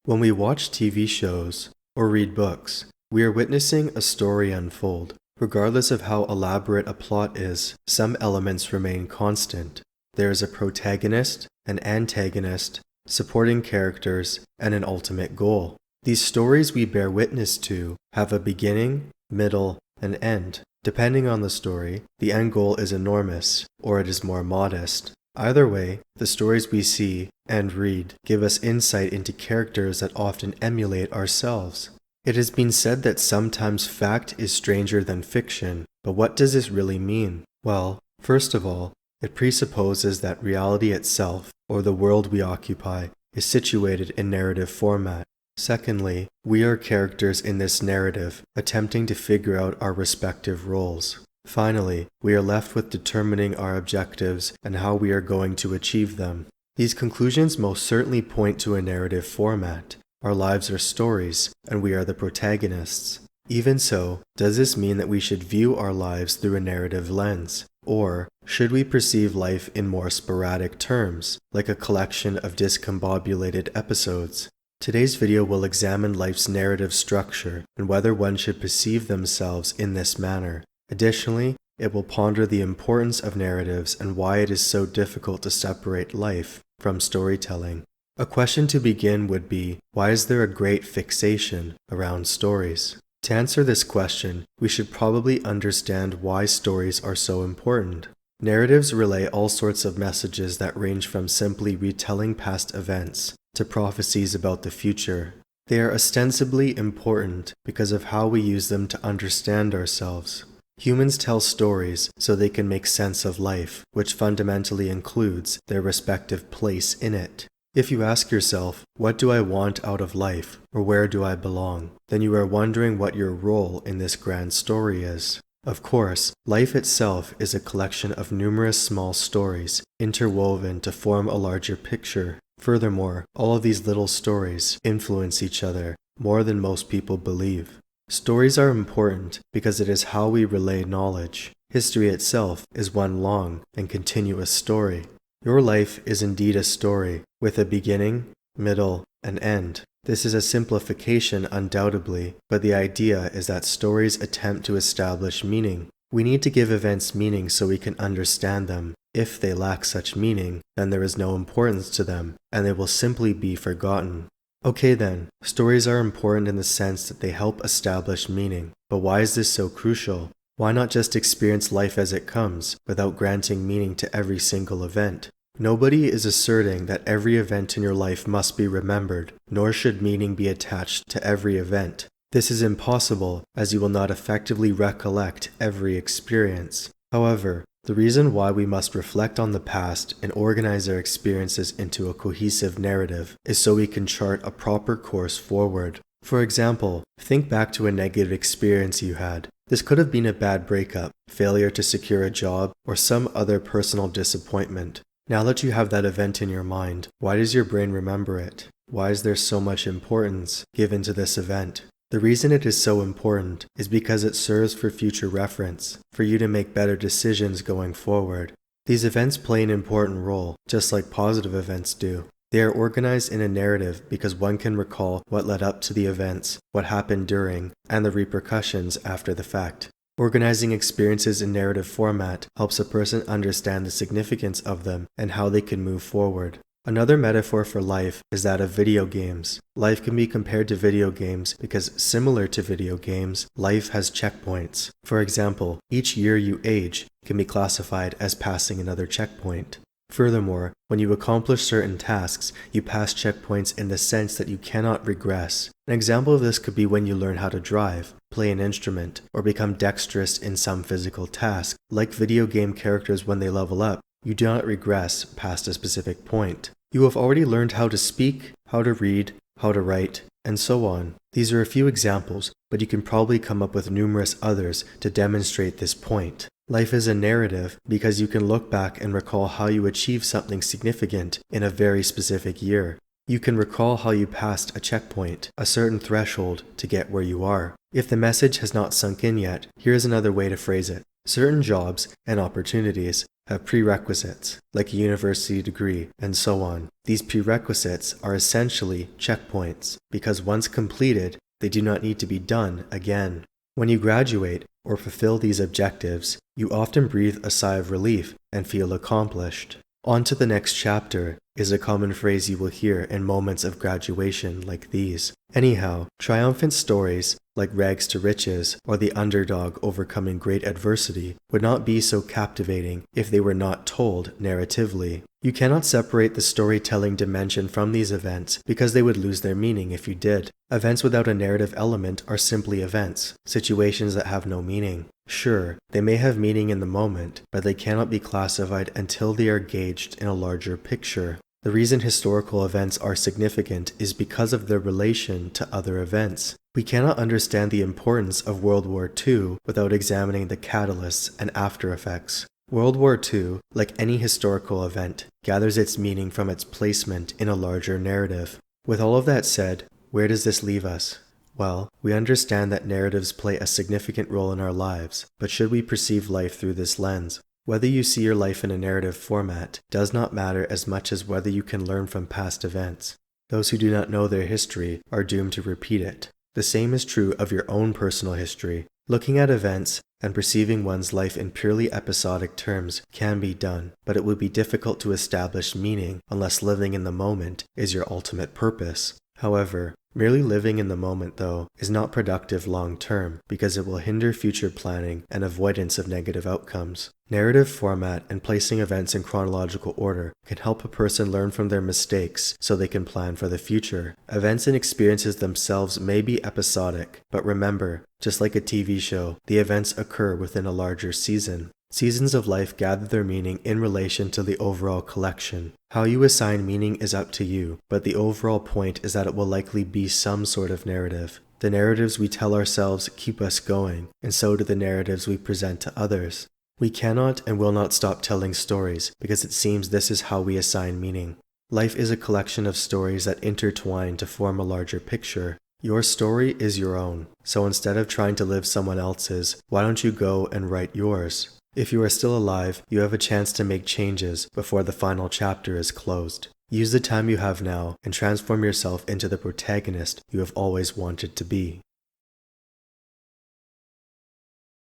When we watch TV shows or read books, we are witnessing a story unfold. Regardless of how elaborate a plot is, some elements remain constant. There is a protagonist, an antagonist, supporting characters, and an ultimate goal. These stories we bear witness to have a beginning, middle, and end. Depending on the story, the end goal is enormous, or it is more modest. Either way, the stories we see and read give us insight into characters that often emulate ourselves. It has been said that sometimes fact is stranger than fiction, but what does this really mean? Well, first of all, it presupposes that reality itself, or the world we occupy, is situated in narrative format. Secondly, we are characters in this narrative, attempting to figure out our respective roles. Finally, we are left with determining our objectives and how we are going to achieve them. These conclusions most certainly point to a narrative format. Our lives are stories, and we are the protagonists. Even so, does this mean that we should view our lives through a narrative lens? Or should we perceive life in more sporadic terms, like a collection of discombobulated episodes? Today's video will examine life's narrative structure and whether one should perceive themselves in this manner. Additionally, it will ponder the importance of narratives and why it is so difficult to separate life from storytelling. A question to begin would be, why is there a great fixation around stories? To answer this question, we should probably understand why stories are so important. Narratives relay all sorts of messages that range from simply retelling past events to prophecies about the future. They are ostensibly important because of how we use them to understand ourselves. Humans tell stories so they can make sense of life, which fundamentally includes their respective place in it. If you ask yourself, what do I want out of life, or where do I belong, then you are wondering what your role in this grand story is. Of course, life itself is a collection of numerous small stories, interwoven to form a larger picture. Furthermore, all of these little stories influence each other more than most people believe. Stories are important because it is how we relay knowledge. History itself is one long and continuous story. Your life is indeed a story, with a beginning, middle, and end. This is a simplification undoubtedly, but the idea is that stories attempt to establish meaning. We need to give events meaning so we can understand them. If they lack such meaning, then there is no importance to them, and they will simply be forgotten. Okay then, stories are important in the sense that they help establish meaning, but why is this so crucial? Why not just experience life as it comes, without granting meaning to every single event? Nobody is asserting that every event in your life must be remembered, nor should meaning be attached to every event. This is impossible, as you will not effectively recollect every experience. However, the reason why we must reflect on the past and organize our experiences into a cohesive narrative is so we can chart a proper course forward. For example, think back to a negative experience you had. This could have been a bad breakup, failure to secure a job, or some other personal disappointment. Now that you have that event in your mind, why does your brain remember it? Why is there so much importance given to this event? The reason it is so important is because it serves for future reference, for you to make better decisions going forward. These events play an important role, just like positive events do. They are organized in a narrative because one can recall what led up to the events, what happened during, and the repercussions after the fact. Organizing experiences in narrative format helps a person understand the significance of them and how they can move forward. Another metaphor for life is that of video games. Life can be compared to video games because, similar to video games, life has checkpoints. For example, each year you age can be classified as passing another checkpoint. Furthermore, when you accomplish certain tasks, you pass checkpoints in the sense that you cannot regress. An example of this could be when you learn how to drive, play an instrument, or become dexterous in some physical task. Like video game characters when they level up, you do not regress past a specific point. You have already learned how to speak, how to read, how to write, and so on. These are a few examples, but you can probably come up with numerous others to demonstrate this point. Life is a narrative because you can look back and recall how you achieved something significant in a very specific year. You can recall how you passed a checkpoint, a certain threshold, to get where you are. If the message has not sunk in yet, here's another way to phrase it. Certain jobs and opportunities have prerequisites, like a university degree, and so on. These prerequisites are essentially checkpoints, because once completed, they do not need to be done again. When you graduate or fulfill these objectives, you often breathe a sigh of relief and feel accomplished. On to the next chapter is a common phrase you will hear in moments of graduation like these. Anyhow, triumphant stories like rags to riches or the underdog overcoming great adversity would not be so captivating if they were not told narratively. You cannot separate the storytelling dimension from these events because they would lose their meaning if you did. Events without a narrative element are simply events, situations that have no meaning. Sure, they may have meaning in the moment, but they cannot be classified until they are gauged in a larger picture. The reason historical events are significant is because of their relation to other events. We cannot understand the importance of World War II without examining the catalysts and after effects. World War II, like any historical event, gathers its meaning from its placement in a larger narrative. With all of that said, where does this leave us? Well, we understand that narratives play a significant role in our lives, but should we perceive life through this lens? Whether you see your life in a narrative format does not matter as much as whether you can learn from past events. Those who do not know their history are doomed to repeat it. The same is true of your own personal history. Looking at events and perceiving one's life in purely episodic terms can be done, but it would be difficult to establish meaning unless living in the moment is your ultimate purpose. However, merely living in the moment, though, is not productive long-term because it will hinder future planning and avoidance of negative outcomes. Narrative format and placing events in chronological order can help a person learn from their mistakes so they can plan for the future. Events and experiences themselves may be episodic, but remember, just like a TV show, the events occur within a larger season. Seasons of life gather their meaning in relation to the overall collection. How you assign meaning is up to you, but the overall point is that it will likely be some sort of narrative. The narratives we tell ourselves keep us going, and so do the narratives we present to others. We cannot and will not stop telling stories because it seems this is how we assign meaning. Life is a collection of stories that intertwine to form a larger picture. Your story is your own, so instead of trying to live someone else's, why don't you go and write yours? If you are still alive, you have a chance to make changes before the final chapter is closed. Use the time you have now and transform yourself into the protagonist you have always wanted to be.